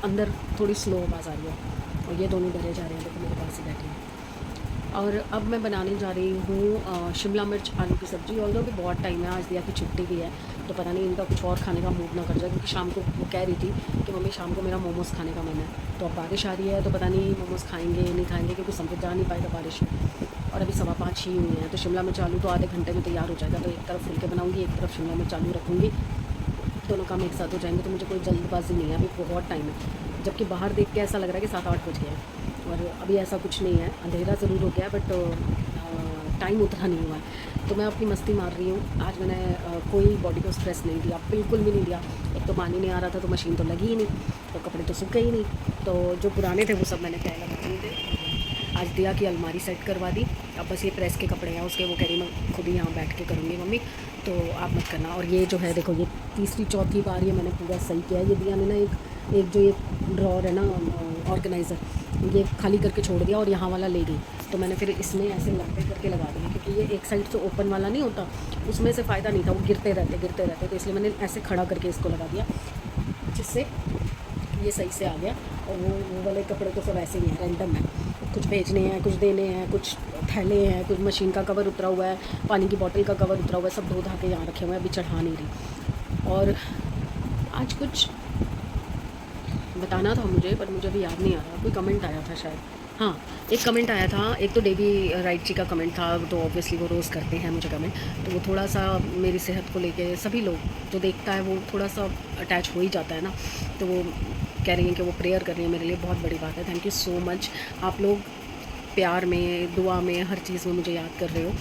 अंदर थोड़ी स्लो आवाज़ आ रही है और ये दोनों डरे जा रहे हैं, देखो मेरे पास ही बैठे हैं। और अब मैं बनाने जा रही हूँ शिमला मिर्च आलू की सब्ज़ी। और भी बहुत टाइम है, आज दिया की छुट्टी भी है, तो पता नहीं इनका कुछ और खाने का मूड ना कर जाए, क्योंकि शाम को वो कह रही थी कि मम्मी शाम को मेरा मोमोज़ खाने का मन है। तो अब बारिश आ रही है तो पता नहीं मोमोज़ खाएंगे नहीं खाएंगे, क्योंकि समझ जा नहीं पाएगा बारिश में। और अभी 5:15 ही हुई हैं, तो शिमला मिर्च आलू तो आधे घंटे में तैयार हो जाएगा। तो एक तरफ फुलके बनाऊँगी, एक तरफ शिमला मिर्च आलू रखूँगी, दोनों काम एक साथ हो जाएंगे। तो मुझे कोई जल्दबाजी नहीं है, अभी बहुत टाइम है। जबकि बाहर देख के ऐसा लग रहा है कि 7-8 बज गए हैं, और अभी ऐसा कुछ नहीं है, अंधेरा ज़रूर हो गया बट टाइम उतना नहीं हुआ है। तो मैं अपनी मस्ती मार रही हूँ। आज मैंने कोई बॉडी को स्ट्रेस नहीं दिया, बिल्कुल भी नहीं दिया। एक तो पानी नहीं आ रहा था, तो मशीन तो लगी ही नहीं, तो कपड़े तो सूखे ही नहीं, तो जो पुराने थे वो सब मैंने तय लगा दिए थे। आज दिया की अलमारी सेट करवा दी। अब बस ये प्रेस के कपड़े हैं उसके, वो कह रही मैं खुद ही यहाँ बैठ के करूँगी मम्मी, तो आप मत करना। और ये जो है देखो, ये तीसरी चौथी बार ये मैंने पूरा सही किया है। ये दिया ने ना एक जो ये ड्रॉर है ना ऑर्गेनाइज़र, ये खाली करके छोड़ दिया और यहाँ वाला ले गई। तो मैंने फिर इसमें ऐसे लंबे करके लगा दिए, क्योंकि ये एक साइड से ओपन वाला नहीं होता, उसमें से फ़ायदा नहीं था, वो गिरते रहते। तो इसलिए मैंने ऐसे खड़ा करके इसको लगा दिया, जिससे ये सही से आ गया। और वो वाले कपड़े तो सब ऐसे ही हैं, रैंडम है, कुछ भेजने हैं, कुछ देने हैं, कुछ थैले हैं, कुछ मशीन का कवर उतरा हुआ है, पानी की बोतल का कवर उतरा हुआ है, सब धो धा के यहाँ रखे हुए हैं, अभी चढ़ा नहीं रही। और आज कुछ बताना था मुझे, पर मुझे अभी याद नहीं आ रहा। कोई कमेंट आया था शायद, हाँ एक कमेंट आया था। एक तो डेवी राइट जी का कमेंट था, तो ऑब्वियसली वो रोज़ करते हैं मुझे कमेंट, तो वो थोड़ा सा मेरी सेहत को लेके, सभी लोग जो देखता है वो थोड़ा सा अटैच हो ही जाता है ना। तो वो कह रही हैं कि वो प्रेयर कर रही है मेरे लिए, बहुत बड़ी बात है। Thank you so much. आप लोग प्यार में, दुआ में, हर चीज़ में मुझे याद कर रहे हो।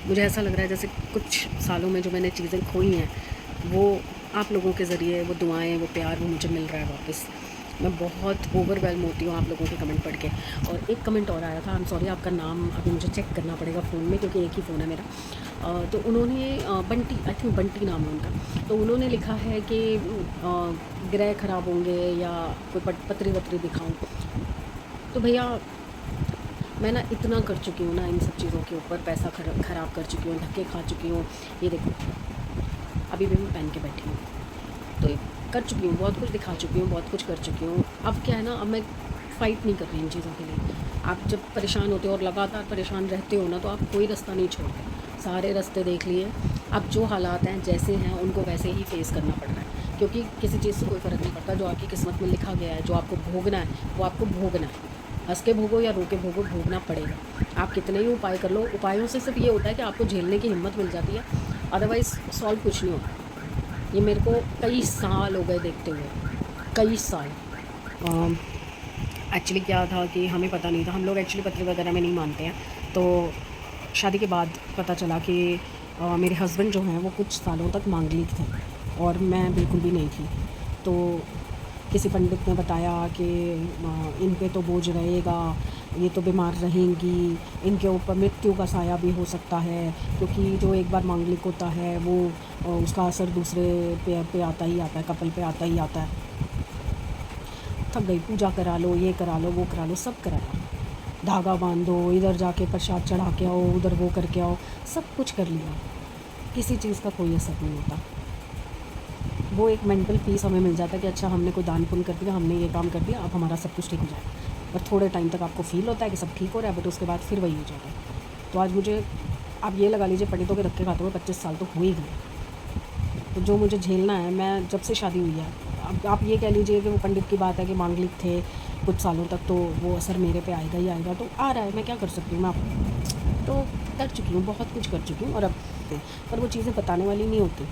मुझे ऐसा लग रहा है जैसे कुछ सालों में जो मैंने चीज़ें खोई हैं, वो आप लोगों के ज़रिए, वो दुआएं, वो प्यार, वो मुझे मिल रहा है वापस। मैं बहुत ओवरवेल्म होती हूँ आप लोगों के कमेंट पढ़ के। और एक कमेंट और आया था, आई एम सॉरी, आपका नाम अभी मुझे चेक करना पड़ेगा फ़ोन में, क्योंकि एक ही फ़ोन है मेरा। तो उन्होंने बंटी, आई थिंक बंटी नाम है उनका, तो उन्होंने लिखा है कि ग्रह ख़राब होंगे या कोई पत्री वत्री दिखाऊँ। तो भैया मैं ना इतना कर चुकी हूँ ना इन सब चीज़ों के ऊपर, पैसा ख़राब कर चुकी हूँ, धक्के खा चुकी हूँ। ये देखो अभी भी मैं पहन के बैठी हूँ, तो कर चुकी हूँ, बहुत कुछ दिखा चुकी हूँ, बहुत कुछ कर चुकी हूँ। अब क्या है ना, अब मैं फ़ाइट नहीं कर रही इन चीज़ों के लिए। आप जब परेशान होते हो और लगातार परेशान रहते हो ना, तो आप कोई रास्ता नहीं छोड़ते, सारे रास्ते देख लिए। अब जो हालात हैं जैसे हैं उनको वैसे ही फेस करना पड़ रहा है, क्योंकि किसी चीज़ से कोई फ़र्क नहीं पड़ता। जो आपकी किस्मत में लिखा गया है, जो आपको भोगना है, वो आपको भोगना है। हंस के भोगो या रो के भोगो, भोगना पड़ेगा। आप कितने ही उपाय कर लो, उपायों से सिर्फ ये होता है कि आपको झेलने की हिम्मत मिल जाती है, अदरवाइज़ सॉल्व कुछ नहीं होता। ये मेरे को कई साल हो गए देखते हुए, कई साल। एक्चुअली क्या था कि हमें पता नहीं था, हम लोग एक्चुअली पत्र वगैरह में नहीं मानते हैं। तो शादी के बाद पता चला कि मेरे हस्बैंड जो हैं वो कुछ सालों तक मांगलिक थे, और मैं बिल्कुल भी नहीं थी। तो किसी पंडित ने बताया कि इन पे तो बोझ रहेगा, ये तो बीमार रहेंगी, इनके ऊपर मृत्यु का साया भी हो सकता है, क्योंकि जो एक बार मांगलिक होता है वो उसका असर दूसरे पे आता ही आता है, कपल पे आता ही आता है। थक गई, पूजा करा लो, ये करा लो, वो करा लो, सब कराया, धागा बांधो, इधर जाके प्रसाद चढ़ा के आओ, उधर वो करके आओ, सब कुछ कर लिया, किसी चीज़ का कोई असर नहीं होता। वो एक मेंटल पीस हमें मिल जाता है कि अच्छा हमने कोई दान पुण्य कर दिया, हमने ये काम कर दिया, अब हमारा सब कुछ ठीक हो जाएगा। पर थोड़े टाइम तक आपको फील होता है कि सब ठीक हो रहा है, बट उसके बाद फिर वही हो जाता है। तो आज मुझे, आप ये लगा लीजिए, पंडितों के धक्के खाते हुए 25 साल तो हो ही गए। तो जो मुझे झेलना है, मैं जब से शादी हुई है, अब आप ये कह लीजिए कि वो पंडित की बात है कि मांगलिक थे कुछ सालों तक, तो वो असर मेरे पे आएगा ही आएगा, तो आ रहा है, मैं क्या कर सकती हूँ। मैं तो कर चुकी हूँ, बहुत कुछ कर चुकी हूँ। और अब पर वो चीज़ें बताने वाली नहीं होती,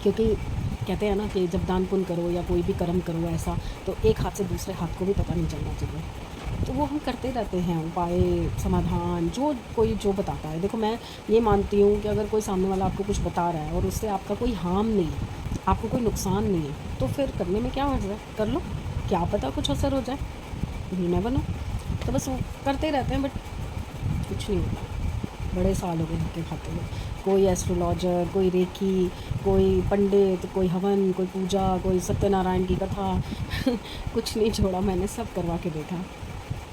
क्योंकि कहते हैं ना कि जब दान पुण्य करो या कोई भी कर्म करो ऐसा, तो एक हाथ से दूसरे हाथ को भी पता नहीं चलना चाहिए। तो वो हम करते रहते हैं, उपाय, समाधान, जो कोई जो बताता है। देखो मैं ये मानती हूँ कि अगर कोई सामने वाला आपको कुछ बता रहा है और उससे आपका कोई हार्म नहीं है, आपको कोई नुकसान नहीं है, तो फिर करने में क्या हर्ज है, कर लो, क्या पता कुछ असर हो जाए, यू नेवर नो। तो बस वो करते रहते हैं, बट कुछ नहीं होता। बड़े साल हो गए धक्के खाते हुए, कोई एस्ट्रोलॉजर, कोई रेकी, कोई पंडित, कोई हवन, कोई पूजा, कोई सत्यनारायण की कथा कुछ नहीं छोड़ा मैंने, सब करवा के देखा।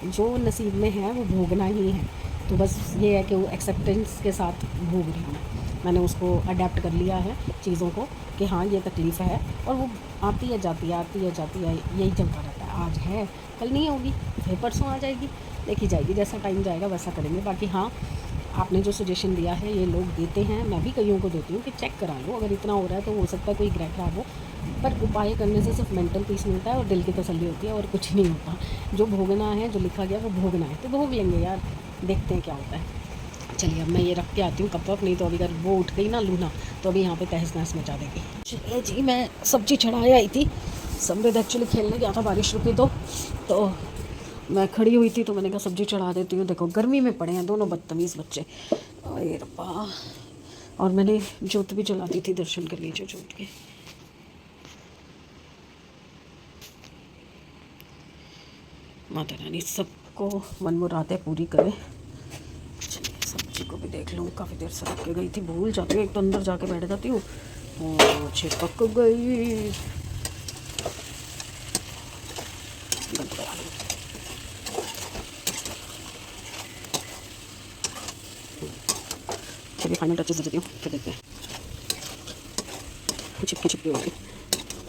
जो नसीब में है वो भोगना ही है। तो बस ये है कि वो एक्सेप्टेंस के साथ भोग रही हूँ। मैंने उसको अडेप्ट कर लिया है चीज़ों को कि हाँ ये तकलीफ़ है, और वो आती है जाती है, आती है जाती है, यही चलता रहता है। आज है, कल नहीं होगी, फिर परसों आ जाएगी, देखी जाएगी, जैसा टाइम जाएगा वैसा करेंगे। बाकी हाँ, आपने जो सजेशन दिया है ये लोग देते हैं, मैं भी कईयों को देती हूँ कि चेक करा लो, अगर इतना हो रहा है तो हो सकता है कोई ग्रह खराब हो, पर उपाय करने से सिर्फ मेंटल पीस मिलता है और दिल की तसल्ली होती है, और कुछ नहीं होता। जो भोगना है, जो लिखा गया वो भोगना है, तो भोग लेंगे यार, देखते हैं क्या होता है। चलिए अब मैं ये रख के आती हूँ कप वप, नहीं तो अभी अगर वो उठ गई ना लूना तो अभी यहाँ पे तहस नहस मचा देगी। चलिए जी, मैं सब्जी चढ़ाए आई थी, समृद्ध एक्चुअली खेलने गया था, बारिश रुकी तो मैं खड़ी हुई थी, तो मैंने कहा सब्जी चढ़ा देती हूँ। देखो गर्मी में पड़े हैं दोनों बदतमीज़ बच्चे, अरे रब्बा। और मैंने जोत भी जला दी थी, दर्शन कर लीजिए जोत के। माता रानी सबको मन मुरादें पूरी करे। चलिए सब्जी को भी देख लूँ, काफ़ी देर से रख के गई थी, भूल जाती हूँ, एक तो अंदर जाके बैठ जाती हूँ, चिपक गई। चलिए फाइनल टचेस देती हूँ, फिर देखते हैं। चिपकी चिपकी होगी,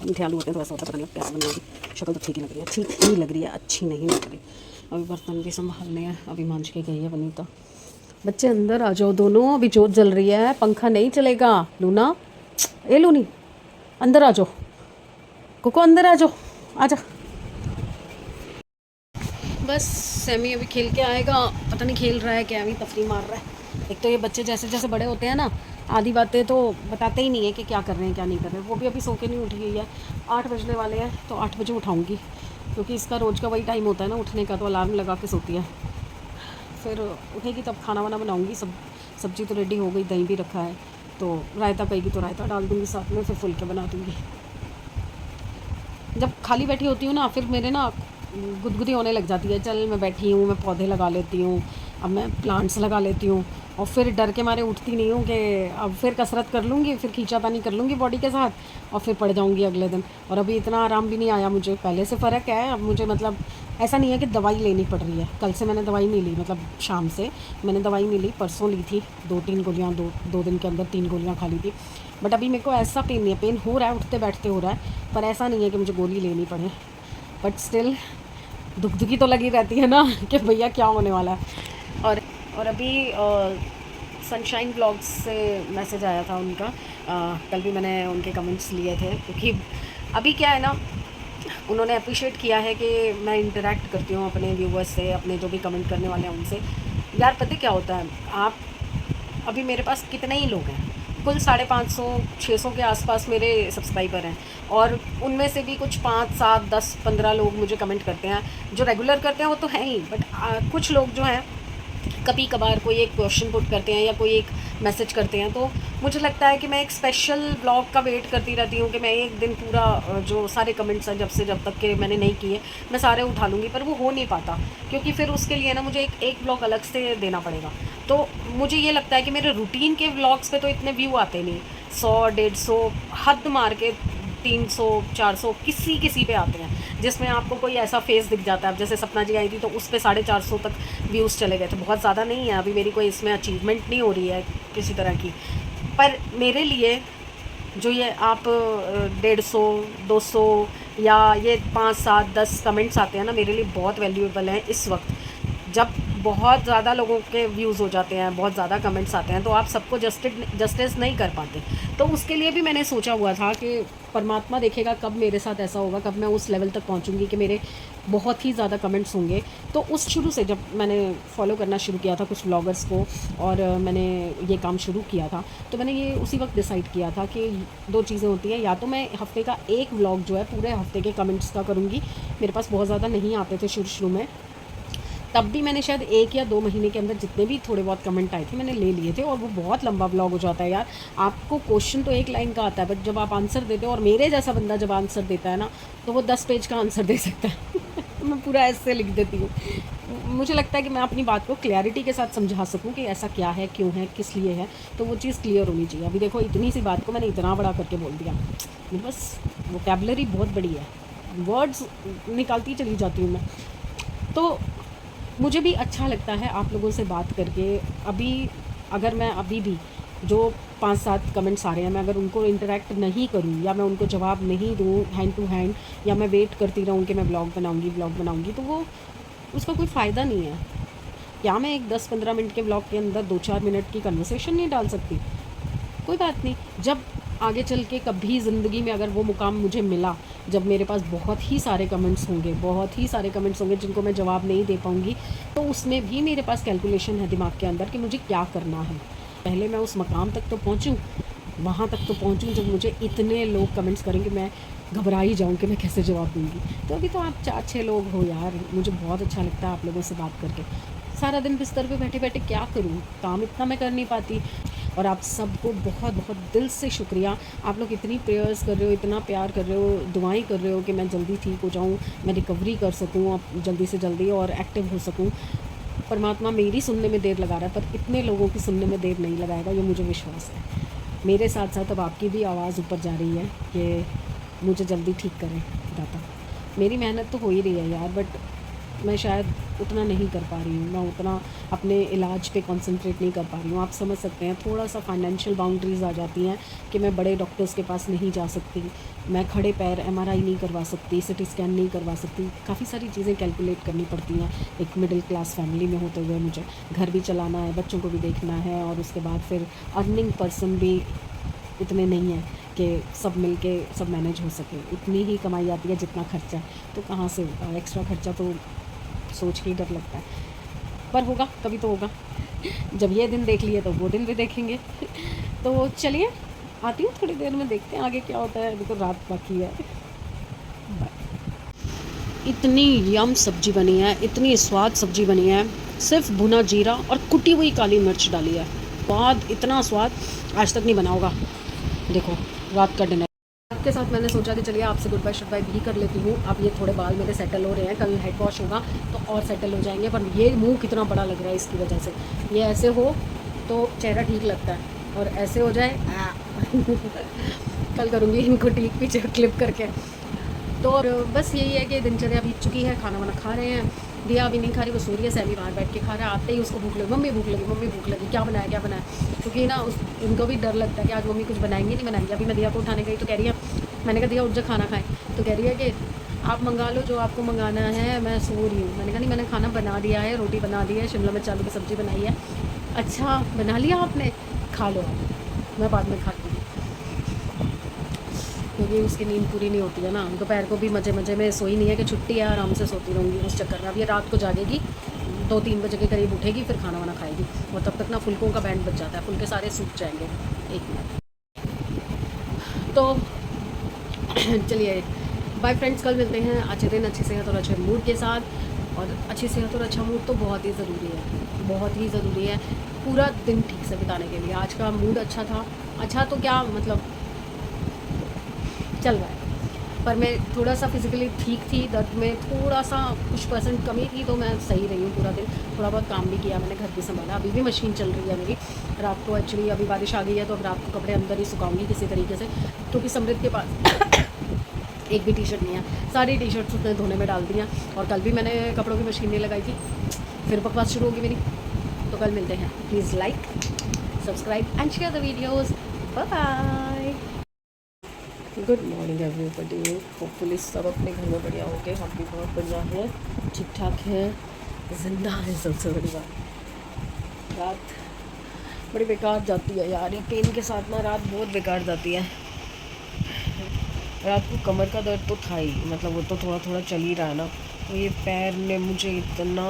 मीठे आलू होते हैं तो ऐसा होता है, पता नहीं कैसे बनाऊँगी। शक्ल तो ठीक ही लग रही है, ठीक ही लग रही है, अच्छी नहीं लग रही। अभी बर्तन भी संभालने हैं, अभी मांझ के गई है वनीता। बच्चे अंदर आ जाओ दोनों, अभी जोत जल रही है, पंखा नहीं चलेगा। लूना, ए लूनी, अंदर आ जाओ, कोको अंदर आ जाओ, आजा। बस सैमी अभी खेल के आएगा, पता नहीं खेल रहा है क्या, अभी तफरी मार रहा है। एक तो ये बच्चे जैसे जैसे बड़े होते हैं ना, आधी बातें तो बताते ही नहीं है कि क्या कर रहे हैं क्या नहीं कर रहे हैं। वो भी अभी सो के नहीं उठ गई है, 8 बजने वाले हैं, तो 8 बजे उठाऊंगी, क्योंकि इसका रोज़ का वही टाइम होता है ना उठने का, तो अलार्म लगा के सोती है। फिर उठेगी तब खाना वाना बनाऊंगी। सब्जी तो रेडी हो गई, दही भी रखा है, तो रायता कहेगी तो रायता डाल दूँगी साथ में, फिर फुलके बना दूँगी। जब खाली बैठी होती हूँ ना, फिर मेरे ना गुदगुदी होने लग जाती है। चल मैं बैठी हूँ, मैं पौधे लगा लेती हूँ, अब मैं प्लांट्स लगा लेती हूँ, और फिर डर के मारे उठती नहीं हूँ कि अब फिर कसरत कर लूँगी, फिर खींचातानी कर लूँगी बॉडी के साथ, और फिर पड़ जाऊँगी अगले दिन। और अभी इतना आराम भी नहीं आया मुझे, पहले से फ़र्क है अब मुझे, मतलब ऐसा नहीं है कि दवाई लेनी पड़ रही है। कल से मैंने दवाई नहीं ली, मतलब शाम से मैंने दवाई नहीं ली, परसों ली थी 2-3 गोलियाँ, दो दिन के अंदर 3 गोलियाँ खा ली थी। बट अभी मेरे को ऐसा पेन नहीं है, पेन हो रहा है, उठते बैठते हो रहा है, पर ऐसा नहीं है कि मुझे गोली लेनी पड़े। बट स्टिल दुखी तो लगी रहती है ना कि भैया क्या होने वाला है। और अभी सनशाइन ब्लॉग्स से मैसेज आया था उनका, कल भी मैंने उनके कमेंट्स लिए थे, क्योंकि अभी क्या है ना, उन्होंने अप्रिशिएट किया है कि मैं इंटरेक्ट करती हूँ अपने व्यूवर्स से, अपने जो भी कमेंट करने वाले हैं उनसे। यार पता क्या होता है, आप अभी मेरे पास कितने ही लोग हैं, कुल 550-600 के आसपास मेरे सब्सक्राइबर हैं, और उनमें से भी कुछ 5, 7, 10, 15 लोग मुझे कमेंट करते हैं। जो रेगुलर करते हैं वो तो हैं ही, बट कुछ लोग जो हैं कभी कभार कोई एक क्वेश्चन पुट करते हैं या कोई एक मैसेज करते हैं, तो मुझे लगता है कि मैं एक स्पेशल ब्लॉग का वेट करती रहती हूँ कि मैं एक दिन पूरा जो सारे कमेंट्स हैं जब तक के मैंने नहीं किए, मैं सारे उठा लूँगी। पर वो हो नहीं पाता, क्योंकि फिर उसके लिए ना मुझे एक ब्लॉग अलग से देना पड़ेगा। तो मुझे ये लगता है कि मेरे रूटीन के व्लॉग्स पे तो इतने व्यू आते नहीं, 100-150 हद मार के 300-400 किसी पे आते हैं, जिसमें आपको कोई ऐसा फेस दिख जाता है। अब जैसे सपना जी आई थी तो उस पर 450 तक व्यूज़ चले गए थे, बहुत ज़्यादा नहीं है। अभी मेरी कोई इसमें अचीवमेंट नहीं हो रही है किसी तरह की, पर मेरे लिए जो ये आप 150-200 या ये 5-7-10 कमेंट्स आते हैं ना, मेरे लिए बहुत वैल्यूएबल हैं इस वक्त, जब बहुत ज़्यादा लोगों के व्यूज़ हो जाते हैं, बहुत ज़्यादा कमेंट्स आते हैं, तो आप सबको जस्टिस नहीं कर पाते। तो उसके लिए भी मैंने सोचा हुआ था कि परमात्मा देखेगा कब मेरे साथ ऐसा होगा, कब मैं उस लेवल तक पहुंचूंगी कि मेरे बहुत ही ज़्यादा कमेंट्स होंगे। तो उस शुरू से जब मैंने फॉलो करना शुरू किया था कुछ ब्लॉगर्स को, और मैंने ये काम शुरू किया था, तो मैंने ये उसी वक्त डिसाइड किया था कि 2 चीज़ें होती हैं, या तो मैं हफ्ते का एक व्लॉग जो है पूरे हफ्ते के कमेंट्स का करूँगी। मेरे पास बहुत ज़्यादा नहीं आते थे शुरू में, तब भी मैंने शायद 1 या 2 महीने के अंदर जितने भी थोड़े बहुत कमेंट आए थे मैंने ले लिए थे, और वो बहुत लंबा ब्लॉग हो जाता है यार। आपको क्वेश्चन तो 1 लाइन का आता है, बट जब आप आंसर देते हो, और मेरे जैसा बंदा जब आंसर देता है ना, तो वो 10 पेज का आंसर दे सकता है मैं पूरा ऐसे लिख देती हूँ। मुझे लगता है कि मैं अपनी बात को क्लैरिटी के साथ समझा सकूँ कि ऐसा क्या है, क्यों है, किस लिए है, तो वो चीज़ क्लियर होनी चाहिए। अभी देखो इतनी सी बात को मैंने इतना बड़ा करके बोल दिया, बस वोकैबुलरी बहुत बड़ी है, वर्ड्स निकालती चली जाती हूँ मैं। तो मुझे भी अच्छा लगता है आप लोगों से बात करके। अभी अगर मैं अभी भी जो 5-7 कमेंट्स आ रहे हैं, मैं अगर उनको इंटरेक्ट नहीं करूँ या मैं उनको जवाब नहीं दूँ हैंड टू हैंड, या मैं वेट करती रहूँ कि मैं ब्लॉग बनाऊँगी, तो वो उसका कोई फ़ायदा नहीं है। क्या मैं एक 10-15 मिनट के ब्लॉग के अंदर 2-4 मिनट की कन्वर्सेशन नहीं डाल सकती? कोई बात नहीं, जब आगे चल के कभी ज़िंदगी में अगर वो मुकाम मुझे मिला, जब मेरे पास बहुत ही सारे कमेंट्स होंगे जिनको मैं जवाब नहीं दे पाऊँगी, तो उसमें भी मेरे पास कैलकुलेशन है दिमाग के अंदर कि मुझे क्या करना है। पहले मैं उस मकाम तक तो पहुँचूँ, वहाँ तक तो पहुँचूँ जब मुझे इतने लोग कमेंट्स करेंगे, मैं घबरा ही जाऊँ कि मैं कैसे जवाब दूँगी। तो अभी तो आप 4-6 लोग हो यार, मुझे बहुत अच्छा लगता है आप लोगों से बात करके। सारा दिन बिस्तर पे बैठे-बैठे क्या करूँ, काम इतना मैं कर नहीं पाती। और आप सबको बहुत बहुत दिल से शुक्रिया, आप लोग इतनी प्रेयर्स कर रहे हो, इतना प्यार कर रहे हो, दुआएं कर रहे हो कि मैं जल्दी ठीक हो जाऊँ, मैं रिकवरी कर सकूँ अब जल्दी से जल्दी और एक्टिव हो सकूँ। परमात्मा मेरी सुनने में देर लगा रहा है, पर इतने लोगों की सुनने में देर नहीं लगाएगा, ये मुझे विश्वास है। मेरे साथ साथ अब आपकी भी आवाज़ ऊपर जा रही है कि मुझे जल्दी ठीक करें दाता। मेरी मेहनत तो हो ही रही है यार, बट मैं शायद उतना नहीं कर पा रही हूँ, मैं उतना अपने इलाज पे कंसंट्रेट नहीं कर पा रही हूँ। आप समझ सकते हैं, थोड़ा सा फाइनेंशियल बाउंड्रीज़ आ जाती हैं कि मैं बड़े डॉक्टर्स के पास नहीं जा सकती, मैं खड़े पैर एमआरआई नहीं करवा सकती, सिटी स्कैन नहीं करवा सकती, काफ़ी सारी चीज़ें कैलकुलेट करनी पड़ती हैं। एक मिडिल क्लास फैमिली में होते हुए मुझे घर भी चलाना है, बच्चों को भी देखना है, और उसके बाद फिर अर्निंग पर्सन भी इतने नहीं हैं कि सब मिलके सब मैनेज हो सके। इतनी ही कमाई आती है जितना खर्चा है, तो कहाँ से होगा एक्स्ट्रा खर्चा, तो सोच के ही डर लगता है। पर होगा, कभी तो होगा। जब ये दिन देख लिए तो वो दिन भी देखेंगे। तो चलिए, आती हूँ थोड़ी देर में, देखते हैं आगे क्या होता है, अभी तो रात बाकी है। इतनी यम सब्जी बनी है, इतनी स्वाद सब्जी बनी है, सिर्फ भुना जीरा और कुटी हुई काली मिर्च डाली है। स्वाद, इतना स्वाद आज तक नहीं बना होगा। देखो रात का डिनर के साथ मैंने सोचा कि चलिए आपसे गुड बाय शुड बाय भी कर लेती हूँ। अब ये थोड़े बाल मेरे सेटल हो रहे हैं, कल हेड वॉश होगा तो और सेटल हो जाएंगे, पर ये मुंह कितना बड़ा लग रहा है इसकी वजह से। ये ऐसे हो तो चेहरा ठीक लगता है, और ऐसे हो जाए कल करूँगी इनको ठीक पीछे क्लिप करके। तो बस यही है कि दिनचर्या बीत चुकी है, खाना वाना खा रहे हैं। दिया अभी नहीं खा रही, वो सो रही है, सैली बाहर बैठ के खा रहा है। आते ही उसको भूख लगी, मम्मी भूख लगी, क्या बनाया। क्योंकि ना उनको भी डर लगता है कि आज मम्मी कुछ बनाएंगी नहीं बनाएंगी। अभी मैं दिया को उठाने गई तो कह रही है, मैंने कहा दिया उठ जा खाना खाएं, तो कह रही है कि आप मंगा लो जो आपको मंगाना है, मैं सो रही हूँ। मैंने कहा नहीं, मैंने खाना बना दिया है, रोटी बना दी है, शिमला मिर्च आलू की सब्ज़ी बनाई है। अच्छा बना लिया आपने, खा लो आप, मैं बाद में खाती हूँ, क्योंकि उसकी नींद पूरी नहीं होती है ना। दोपहर को भी मज़े में सोई नहीं है कि छुट्टी है आराम से सोती रहूँगी, उस चक्कर में अब ये रात को जागेगी, 2-3 बजे के करीब उठेगी, फिर खाना वाना खाएगी, और तब तक ना फुल्कों का बैंड बच जाता है, फुल्के सारे सूख जाएंगे। एक मिनट, तो चलिए बाय फ्रेंड्स, कल मिलते हैं अच्छे दिन, अच्छी सेहत और अच्छे मूड के साथ। और अच्छी सेहत और अच्छा मूड तो बहुत ही ज़रूरी है, बहुत ही ज़रूरी है पूरा दिन ठीक से बिताने के लिए। आज का मूड अच्छा था, अच्छा तो क्या मतलब चल रहा है, पर मैं थोड़ा सा फिज़िकली ठीक थी, दर्द में थोड़ा सा कुछ % कमी थी, तो मैं सही रही हूँ पूरा दिन। थोड़ा बहुत काम भी किया मैंने, घर भी संभाला, अभी भी मशीन चल रही है मेरी। रात को एक्चुअली अभी बारिश आ गई है, तो अब रात को कपड़े अंदर ही सुखाऊंगी किसी तरीके से, क्योंकि समृद्ध के पास एक भी टी शर्ट नहीं है, सारी टी शर्ट्स उसने धोने में डाल दी हैं। और कल भी मैंने कपड़ों की मशीन नहीं लगाई थी, फिर बकवास शुरू होगी मेरी। तो कल मिलते हैं, please like, subscribe and share the videos. Bye bye. Good morning everybody, hopefully सब अपने घर में बढ़िया हो गए, हम भी बहुत बढ़िया हैं, ठीक ठाक है, जिंदा है, सबसे बड़ी बात। रात बड़ी बेकार जाती है यार, ये पेन के साथ ना रात बहुत बेकार जाती है। रात को कमर का दर्द तो था ही, मतलब वो तो थोड़ा थोड़ा चल ही रहा है ना, तो ये पैर ने मुझे इतना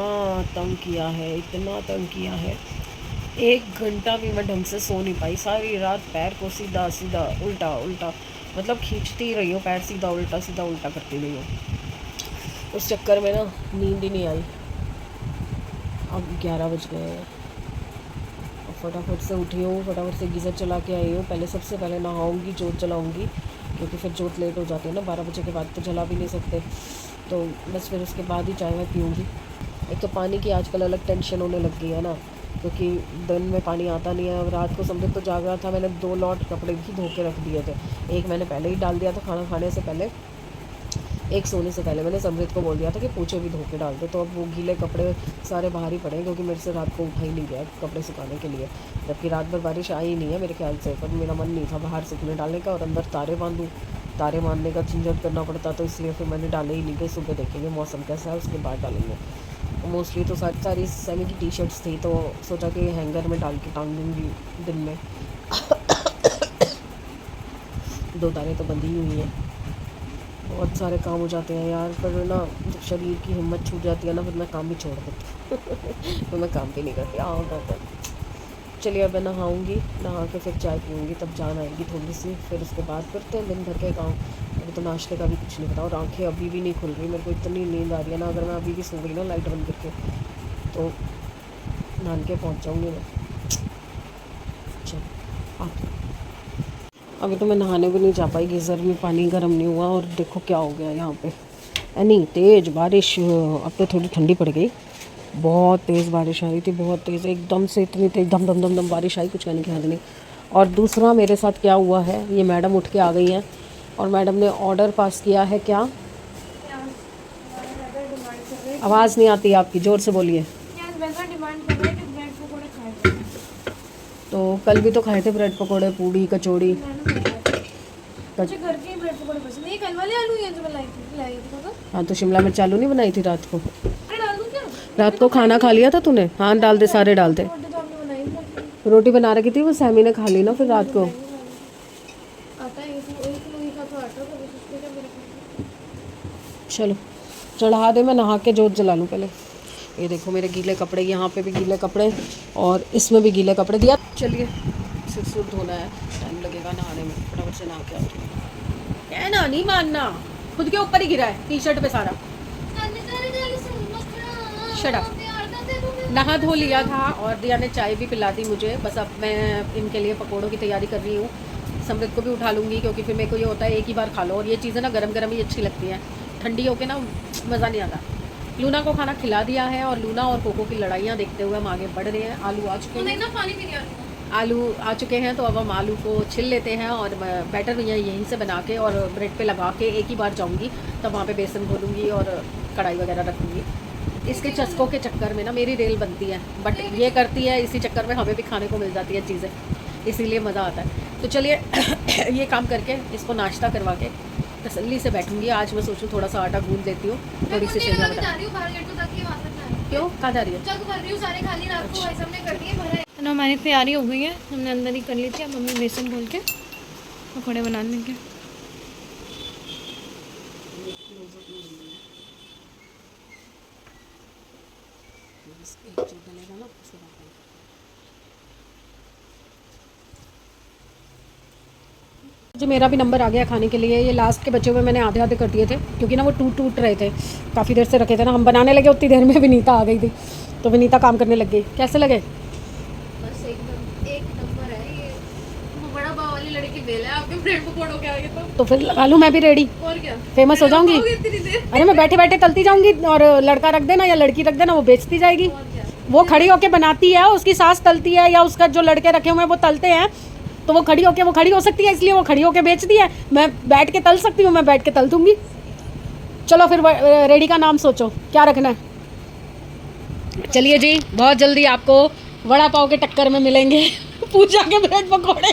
तंग किया है, इतना तंग किया है, 1 घंटा भी मैं ढंग से सो नहीं पाई। सारी रात पैर को सीधा सीधा उल्टा उल्टा मतलब खींचती ही रही हूँ, पैर सीधा उल्टा करती रही हूँ। उस चक्कर में ना नींद ही नहीं आई। अब 11 बज गए हैं, फटाफट से उठी हूँ, फटाफट से गीज़र चला के आई हूँ। पहले सबसे पहले नहाऊंगी, जोत जलाऊंगी, क्योंकि फिर जोत लेट हो जाती है ना, 12 बजे के बाद तो जला भी नहीं सकते, तो बस फिर उसके बाद ही चाय मैं पीऊँगी। एक तो पानी की आजकल अलग टेंशन होने लग गई है ना, क्योंकि दिन में पानी आता नहीं है। और रात को समझो तो जाग रहा था, मैंने 2 लॉट कपड़े भी धो के रख दिए थे, एक मैंने पहले ही डाल दिया था खाना खाने से पहले, एक सोने से पहले मैंने समृद्ध को बोल दिया था कि पोछे भी धो के डाल दे, तो अब वो गीले कपड़े सारे बाहर ही पड़े क्योंकि मेरे से रात को उठा ही नहीं गया कपड़े सुखाने के लिए, जबकि रात भर बारिश आई ही नहीं है मेरे ख्याल से, पर मेरा मन नहीं था बाहर सूखने डालने का और अंदर तारे बांधूँ, तारे बांधने का झंझट करना पड़ता, तो इसलिए फिर मैंने डाले ही नहीं कि सुबह देखेंगे मौसम कैसा है उसके बाद डालेंगे। मोस्टली तो सारी सेमी की टी शर्ट्स थी, तो सोचा कि हैंगर में डाल के टांग दूँगी दिन में। 2 तारे तो बंधी हुई हैं। बहुत सारे काम हो जाते हैं यार, पर ना जब शरीर की हिम्मत छूट जाती है ना, फिर मैं काम भी छोड़ देती हूँ। तो मैं काम भी नहीं करती होता। चलिए अब मैं नहाऊँगी, नहा के फिर चाय पीऊँगी, तब जान आएगी थोड़ी सी, फिर उसके बाद करते हैं दिन भर के काम। अभी तो नाश्ते का भी कुछ नहीं पता और आँखें अभी भी नहीं खुल रही, मेरे को इतनी नींद आ रही है ना, अगर मैं अभी भी सो गई ना लाइट बंद करके तो नहा के पहुँच जाऊँगी मैं। चलो आते। अभी तो मैं नहाने भी नहीं जा पाई, गीज़र में पानी गर्म नहीं हुआ और देखो क्या हो गया यहाँ पे। नहीं तेज़ बारिश, अब तो थोड़ी ठंडी पड़ गई, बहुत तेज़ बारिश आ रही थी, बहुत तेज़ एकदम से, इतनी तेज़ दम दम दम दम बारिश आई, कुछ कहने की हद नहीं। और दूसरा मेरे साथ क्या हुआ है, ये मैडम उठ के आ गई हैं और मैडम ने ऑर्डर पास किया है। क्या आवाज़ नहीं आती आपकी, ज़ोर से बोलिए। तो कल भी तो खाए थे ब्रेड पकोड़े, पूड़ी कचौड़ी। मुझे घर के ब्रेड पकोड़े पसंद है। ये कल वाले आलू हैं जो मैं लाई थी। हाँ तो शिमला मिर्च आलू नहीं बनाई थी रात को? अरे डाल दूं क्या? रात को खाना खा लिया था तूने? हाँ डाल दे, सारे डाल दे। रोटी तो आपने बनाई नहीं। रोटी बना रखी थी, वो सैमी ने खा ली ना फिर रात को। आता है एक लोई का तो आटा तो उसके क्या मेरे को। चलो चढ़ा दे, मैं नहा के जोत जला लूँ पहले। ये देखो मेरे गीले कपड़े, यहाँ पे भी गीले कपड़े और इसमें भी गीले कपड़े दिया। चलिए सिर सुर धोना है, टाइम लगेगा नहाने में, फटाफट से नहा के आती हूँ। क्या ना नहीं मानना, खुद के ऊपर ही गिरा है टी शर्ट पे सारा। Shut up. नहा धो लिया था और दिया ने चाय भी पिला दी मुझे, बस अब मैं इनके लिए पकोड़ों की तैयारी कर रही हूँ। समृद्ध को भी उठा लूँगी क्योंकि फिर मेरे को ये होता है एक ही बार खा लो, और ये चीज़ें ना गरम गरम ही अच्छी लगती हैं, ठंडी होके ना मज़ा नहीं आता। लूना को खाना खिला दिया है और लूना और कोको की लड़ाइयाँ देखते हुए हम आगे बढ़ रहे हैं। आलू आ चुके हैं, आलू आ चुके हैं, तो अब हम आलू को छिल लेते हैं और बैटर भी यहीं से बना के और ब्रेड पे लगा के एक ही बार जाऊँगी, तब वहाँ पे बेसन घोलूँगी और कढ़ाई वगैरह रखूँगी। इसके चस्कों के चक्कर में ना मेरी रेल बनती है, बट ये करती है, इसी चक्कर में हमें भी खाने को मिल जाती है चीज़ें, इसीलिए मज़ा आता है। तो चलिए ये काम करके इसको नाश्ता करवा के तसल्ली से बैठूंगी। आज मैं सोचूं थोड़ा सा आटा गूंद लेती हूँ, थोड़ी सी सेवइयां बना। क्यों कहाँ जा रही है? ना हमारी तैयारी हो गई है, हमने अंदर ही कर ली थी। अब मम्मी बेसन घोल के पकौड़े बना लेंगे। जो मेरा भी नंबर आ गया खाने के लिए, ये लास्ट के बचे हुए मैंने आधे आधे कर दिए थे क्योंकि ना वो टूट रहे थे, काफ़ी देर से रखे थे ना, हम बनाने लगे उतनी देर में विनीता आ गई थी, तो विनीता काम करने लग गई। कैसे लगे? बस एकदम एक नंबर है ये। वो बड़ा बाव वाली लड़की बेल है आपके ब्रेड पकौड़ों के आगे। तो फिर लगा लूँ मैं भी रेडी, और क्या, फेमस हो जाऊंगी। अरे मैं बैठे बैठे तलती जाऊंगी और लड़का रख देना या लड़की रख देना, वो बेचती जाएगी। वो खड़ी होके बनाती है, उसकी सास तलती है, या उसका जो लड़के रखे हुए हैं वो तलते हैं, तो वो खड़ी हो सकती है, इसलिए वो खड़ी होके बेचती है। मैं बैठ के तल सकती हूँ, मैं बैठ के तल दूंगी। चलो फिर रेडी का नाम सोचो क्या रखना है। चलिए जी, बहुत जल्दी आपको वड़ा पाव के टक्कर में मिलेंगे पूजा के ब्रेड पकौड़े।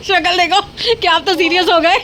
शक्ल देखो क्या आप तो सीरियस हो गए।